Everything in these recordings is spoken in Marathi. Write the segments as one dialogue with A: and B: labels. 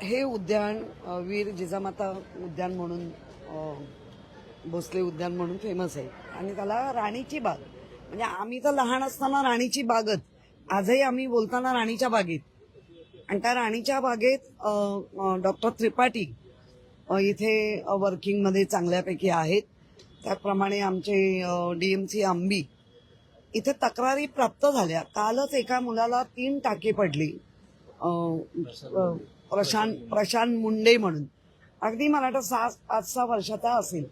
A: हे उद्यान वीर जिजामाता उद्यान म्हणून भोसले उद्यान म्हणून फेमस आहे आणि त्याला राणीची बाग म्हणजे आम्ही तर लहान असताना राणीची बागच आजही आम्ही बोलताना राणीच्या बागेत आणि त्या राणीच्या बागेत डॉक्टर त्रिपाठी इथे वर्किंगमध्ये चांगल्यापैकी आहेत. त्याप्रमाणे आमचे डीएमसी आंबी इथे तक्रारी प्राप्त झाल्या. कालच एका मुलाला 3 टाके पडली. प्रशांत मुंडे म्हणून अगदी मला वाटतं 5-6 वर्षाचा असेल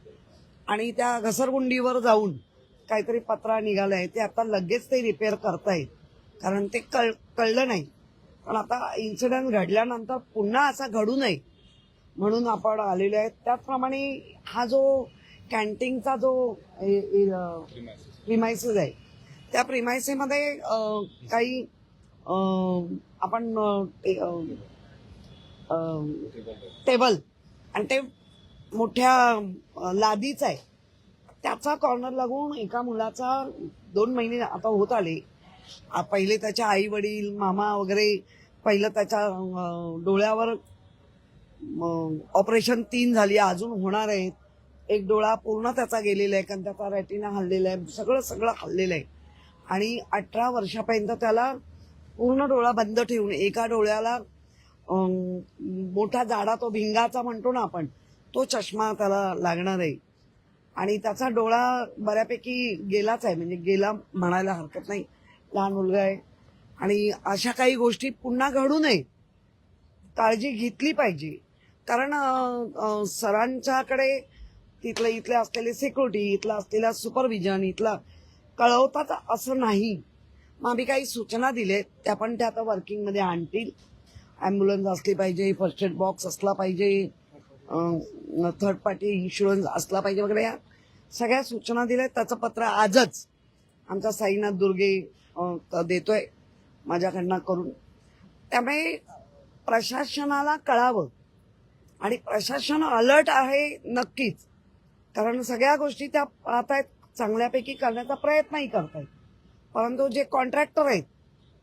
A: आणि त्या घसरगुंडीवर जाऊन काहीतरी पत्रा निघालाय ते आता लगेच ते रिपेअर करतायत कारण ते कळलं नाही. पण आता इन्सिडेंट घडल्यानंतर पुन्हा असा घडू नये म्हणून आपण आलेलो आहे. त्याचप्रमाणे हा जो कॅन्टीनचा जो प्रिमायसेस आहे त्या प्रिमायसेमध्ये काही आपण टेबल आणि ते मोठ्या लादीच आहे त्याचा कॉर्नर लागून एका मुलाचा 2 महिने आता होत आले. पहिले त्याच्या आई वडील मामा वगैरे पहिलं त्याच्या डोळ्यावर ऑपरेशन 3 झाली अजून होणार आहेत. एक डोळा पूर्ण त्याचा गेलेला आहे कारण त्याचा रेटिना हल्लेला आहे. सगळं हल्लेलं आहे आणि 18 वर्षापर्यंत त्याला पूर्ण डोळा बंद ठेवून एका डोळ्याला मोठा जाडा तो भिंगाचा म्हणतो ना आपण तो चष्मा त्याला लागणार आहे आणि त्याचा डोळा बऱ्यापैकी गेलाच आहे म्हणजे गेला म्हणायला हरकत नाही. लहान मुलगा आहे आणि अशा काही गोष्टी पुन्हा घडू नये काळजी घेतली पाहिजे कारण सरांच्याकडे इथले असलेले सिक्युरिटी इथला असलेला सुपरविजन इथला कळवतात असं नाही. मग आम्ही काही सूचना दिल्या त्या पण त्या आता वर्किंगमध्ये आणतील. ॲम्ब्युलन्स असली पाहिजे फर्स्ट एड बॉक्स असला पाहिजे थर्ड पार्टी इन्शुरन्स असला पाहिजे वगैरे या सगळ्या सूचना दिल्या. त्याचं पत्र आजच आमचा साईनाथ दुर्गे देतोय माझ्याकडनं करून. त्यामुळे प्रशासनाला कळावं आणि प्रशासन अलर्ट आहे नक्कीच कारण सगळ्या गोष्टी त्या पाहतायत चांगल्यापैकी करण्याचा प्रयत्नही करतायत. परंतु जे कॉन्ट्रॅक्टर आहेत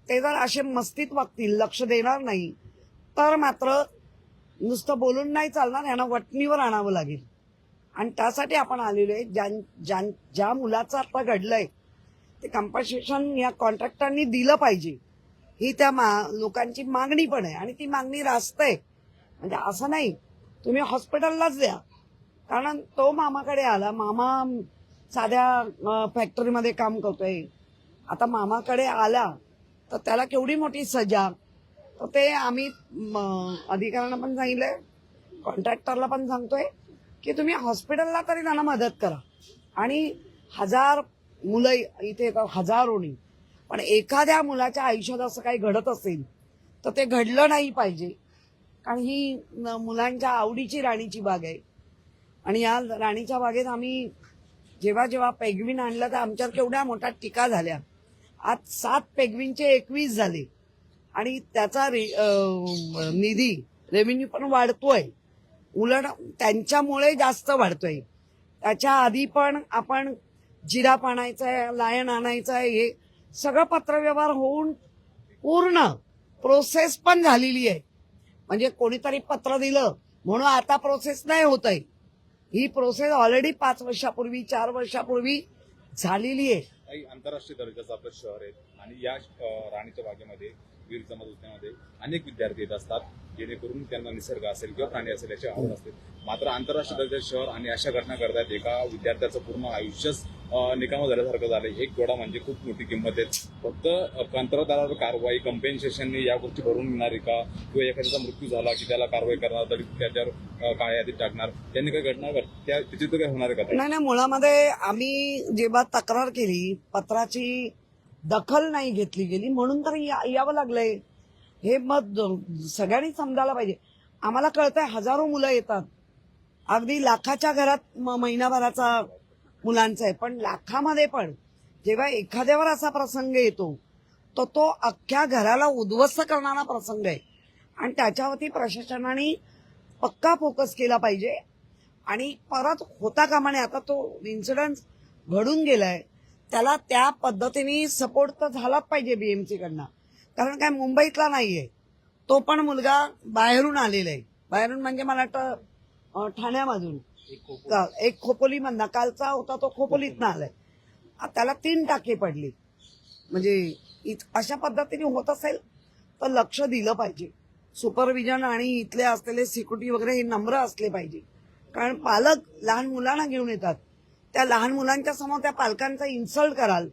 A: ते जर असे मस्तीत वागतील लक्ष देणार नाही तर मात्र नुसतं बोलून नाही चालणार. यांना वटणीवर आणावं लागेल आणि त्यासाठी आपण आलेलो आहे. ज्या मुलाचं आता घडलंय ते कम्पन्सेशन या कॉन्ट्रॅक्टरनी दिलं पाहिजे ही त्या लोकांची मागणी पण आहे आणि ती मागणी रास्तय. म्हणजे असं नाही तुम्ही हॉस्पिटललाच द्या कारण तो मामाकडे आला. मामा साध्या फॅक्टरीमध्ये काम करतोय. आता मामाकडे आला तर त्याला केवढी मोठी सजा. तर ते आम्ही अधिकाऱ्यांना पण सांगितलंय कॉन्ट्रॅक्टरला पण सांगतोय की तुम्ही हॉस्पिटलला तरी त्यांना मदत करा. आणि 1000 मुलं इथे येतात हजारोनी पण एखाद्या मुलाच्या आयुष्यात असं काही घडत असेल तर ते घडलं नाही पाहिजे कारण ही मुलांच्या आवडीची राणीची बाग आहे. आणि या राणीच्या बागेत आम्ही जेव्हा पेगविन आणलं तर आमच्यावर केवढ्या मोठ्या टीका झाल्या. आज 7 पेगविनचे 21 झाले आणि त्याचा निधी रेव्हेन्यू पण वाढतोय. उलट त्यांच्यामुळे जास्त वाढतोय. त्याच्या आधी पण आपण जिराफ आणायचंय लायन आणायचंय हे सगळं पत्रव्यवहार होऊन पूर्ण प्रोसेस पण झालेली आहे. म्हणजे कोणीतरी पत्र दिलं म्हणून आता प्रोसेस नाही होत आहे. ही प्रोसेस ऑलरेडी 5 वर्षापूर्वी 4 वर्षापूर्वी झालेली आहे.
B: आंतरराष्ट्रीय दर्जाचं आपलं शहर आहे आणि या राणीच्या बागेमध्ये वीर जमात उद्यानामध्ये अनेक विद्यार्थी येत असतात जेणेकरून त्यांना निसर्ग असेल किंवा प्राणी असेल याची आवड असते. मात्र आंतरराष्ट्रीय दर्जाचं शहर आणि अशा घटना घडतात एका विद्यार्थ्याचं पूर्ण आयुष्यच निकामी झाल्यासारखं झालं. एक डोळा म्हणजे खूप मोठी किंमत आहे. फक्त कंत्राटदारावर कारवाई कम्पेन्सेशनने या गोष्टी भरून मिळणार का किंवा एखाद्याचा मृत्यू झाला की त्याला कारवाई करणार तरी त्याच्यावर काय यादीत टाकणार त्यांनी काय घटना त्याची तर काय होणार आहे का?
A: नाही मुळामध्ये आम्ही जेव्हा तक्रार केली पत्राची दखल नाही घेतली गेली म्हणून तर यावं लागलंय. हे मत सगळ्यांनी समजायला पाहिजे. आम्हाला कळतंय हजारो मुलं येतात अगदी लाखाच्या घरात महिनाभराचा मुलांचा आहे पण लाखामध्ये पण जेव्हा एखाद्यावर असा प्रसंग येतो तर तो अख्ख्या घराला उद्ध्वस्त करणारा प्रसंग आहे आणि त्याच्यावरती प्रशासनाने पक्का फोकस केला पाहिजे आणि परत होता कामा नये. आता तो इन्सिडेंट घडून गेलाय त्याला त्या पद्धतीने सपोर्ट तर झालाच पाहिजे बीएमसी कडनं कारण काय मुंबईतला नाहीये तो पण मुलगा बाहेरून आलेला आहे. बाहेरून म्हणजे मला वाटतं ठाण्यामधून एक खोपोली मधला कालचा होता तो खोपोलीतनं आलाय. त्याला 3 टाके पडले. म्हणजे अशा पद्धतीने होत असेल तर लक्ष दिलं पाहिजे. सुपरविजन आणि इथले असलेले सिक्युरिटी वगैरे हे नम्र असले पाहिजे. कारण पालक लहान मुलांना घेऊन येतात. त्या लहान मुलांच्या समोर त्या पालकांचा इन्सल्ट कराल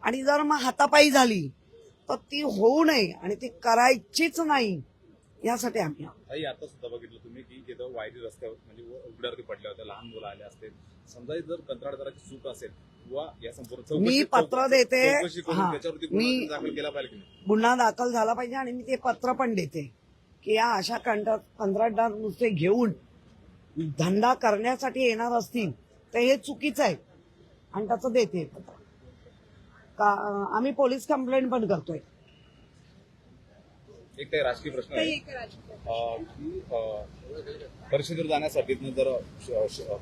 A: आणि जर मग हातापायी झाली तर ती होऊ नये आणि ती करायचीच नाही यासाठी आम्ही आहोत.
B: ताई, आता सुद्धा बघितलं तुम्ही की तिथं वायरी रस्त्यावर म्हणजे उघड्यावरती पडल्या होत्या, लहान मुलं आले असतील. समजा जर कंत्राटदाराची चूक असेल किंवा या संपूर्ण
A: मी पत्र देते.
B: चौकशी करून
A: हा,
B: त्याच्यावरती
A: मी
B: गुन्हा दाखल केला पाहिजे की नाही?
A: गुन्हा दाखल झाला पाहिजे आणि मी ते पत्र पण देते की या अशा कंत्राटदार नुसते घेऊन धंदा करण्यासाठी येणार असतील तर हे चुकीचं आहे आणि त्याचं देते पत्र. आम्ही पोलीस कंप्लेंट पण करतोय.
B: एक काही राजकीय प्रश्न आहे की परिषदेवर जाण्यासाठी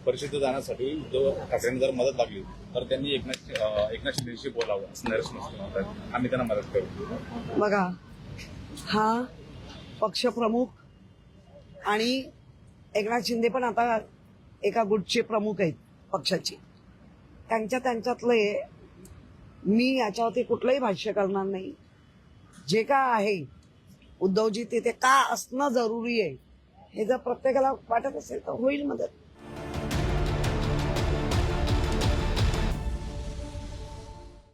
B: परिषदेवर जाण्यासाठी उद्धव ठाकरेंनी जर मदत लागली तर त्यांनी एकनाथ शिंदेशी बोलावं असं नरेश मस्के म्हणतात. आम्ही त्यांना मदत करू.
A: बघा, हा पक्षप्रमुख आणि एकनाथ शिंदे पण आता एका गुटचे प्रमुख आहेत पक्षाचे. त्यांच्यातले मी याच्यावरती कुठलंही भाष्य करणार नाही. जे काय आहे उद्धवजी तिथे का असणं जरुरी आहे हे जर प्रत्येकाला वाटत असेल तर होईल मदत.